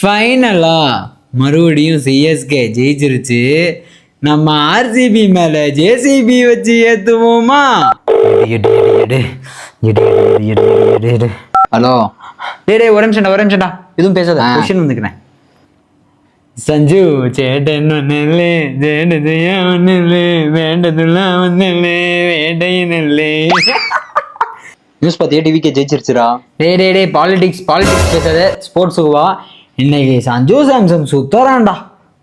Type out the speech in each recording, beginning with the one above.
ஃபைனலா மறுபடியும் சிஎஸ்கே ஜெயிச்சிருச்சு. நம்ம ஆர்சிபி மேல ஜேசிபி வச்சு ஏத்துவோமா? ஹலோ டே ஒரு நிமிஷம்டா எதுவும் பேசாத. கொஸ்டின் வந்துக்கிறேன். சஞ்சு சேட்டன் ஒன்னில்லே ஜேடதையா ஒன்னில்லே வேண்டதுலாம் ஒன்னில்லே வேட்டையினல்லே. நியூஸ் பார்த்தியா? டிவிக்கே ஜெயிச்சிருச்சுடா. டே பாலிடிக்ஸ் பேசாத, ஸ்போர்ட்ஸுக்கு வா. இன்னைக்கு சஞ்சு சாம்சன் சுத்தரான்டா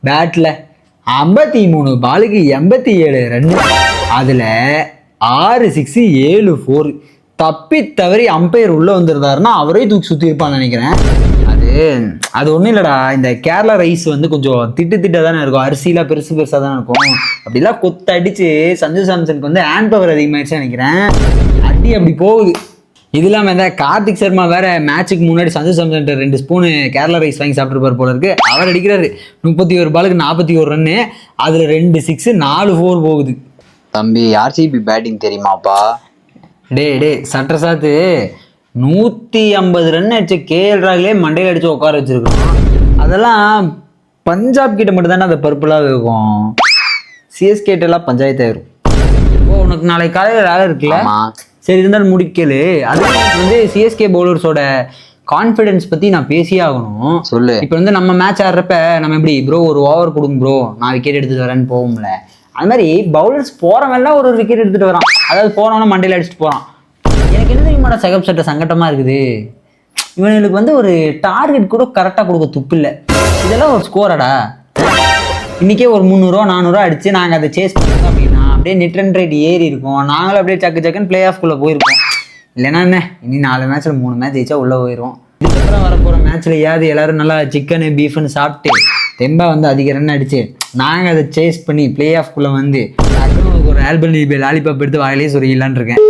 பேட்டில். 53 பாலுக்கு 87 ரன்னு, அதில் 6 6 7 4. தப்பி தவறி அம்பையர் உள்ளே வந்திருந்தாருன்னா அவரே தூக்கி சுற்றி இருப்பான்னு நினைக்கிறேன். அது ஒன்றும் இல்லைடா, இந்த கேரளா ரைஸ் வந்து கொஞ்சம் திட்டு தானே இருக்கும், அரிசிலாம் பெருசாக தானே இருக்கும். அப்படிலாம் கொத்தடிச்சு சஞ்சு சாம்சனுக்கு வந்து ஹேண்ட் பவர் அதிகமாகிடுச்சு நினைக்கிறேன். அடி அப்படி போகுது. இது இல்லாமல் இந்த கார்த்திக் சர்மா வேற மேட்சுக்கு முன்னாடி சஞ்சு சாம்சன் 2 ஸ்பூனு கேரளா ரைஸ் வாங்கி சாப்பிட்டுருப்பார் போல இருக்கு. அவர் அடிக்கிறாரு 31 பாலுக்கு 41 ரன்னு, அதில் 2 6 4 4 போகுது. தம்பி ஆர்சிபி பேட்டிங் தெரியுமாப்பா? டே சட்ட சாத்து 150 ரன் அடிச்சு கேஎல் ராகுலே மண்டையில் அடிச்சு உட்கார வச்சிருக்கோம். அதெல்லாம் பஞ்சாப் கிட்ட மட்டும் தானே அந்த பருப்புலாம் இருக்கும். சிஎஸ்கேட்டெல்லாம் பஞ்சாயத்து ஆயிரும். ஓ, உனக்கு நாளைக்கு காலையில் வேலை இருக்குல்ல? சரி, இருந்தாலும் முடிக்கல. அது வந்து சிஎஸ்கே பவுலர்ஸோட கான்ஃபிடென்ஸ் பற்றி நான் பேசியே ஆகணும். சொல்லு. இப்போ வந்து நம்ம மேட்ச் ஆடுறப்ப நம்ம எப்படி ப்ரோ ஒரு ஓவர் கொடுங்க ப்ரோ நான் விக்கெட் எடுத்துகிட்டு வரேன்னு போகும்ல, அது மாதிரி பவுலர்ஸ் போகிறவெல்லாம் ஒரு விக்கெட் எடுத்துகிட்டு வரான். அதாவது போனவனா மண்டையில் அடிச்சுட்டு போகிறான். எனக்கு என்ன தெரியுமாடா செகப் சட்ட சங்கட்டமாக இருக்குது. இவனுக்கு வந்து ஒரு டார்கெட் கூட கரெக்டாக கொடுக்க துப்பு இல்லை. இதெல்லாம் ஒரு ஸ்கோராடா? இன்றைக்கே ஒரு 300 400 அடித்து நாங்கள் அதை சேஸ் பண்ணியிருக்கோம் அப்படின்னா அப்படியே நெட் ரன் ரேட் ஏறி இருக்கும். நாங்களும் அப்படியே சக்குன்னு பிளே ஆஃப்குள்ளே போயிருக்கோம். இல்லைன்னா என்ன, இனி 4 மேட்ச்சில் 3 மேட்ச் ஜெயிச்சா உள்ளே போயிடுவோம். இதுக்கப்புறம் வரப்போகிற மேட்ச்சில் ஏதாவது எல்லோரும் நல்லா சிக்கனு பீஃப்னு சாப்பிட்டு தெம்பா வந்து அதிக ரன் அடிச்சு நாங்கள் அதை சேஸ் பண்ணி பிளே ஆஃப்குள்ளே வந்து ஒரு ஆல்பம் லாலிபாப் எடுத்து வாயிலே சொருகிலான்னு இருக்கேன்.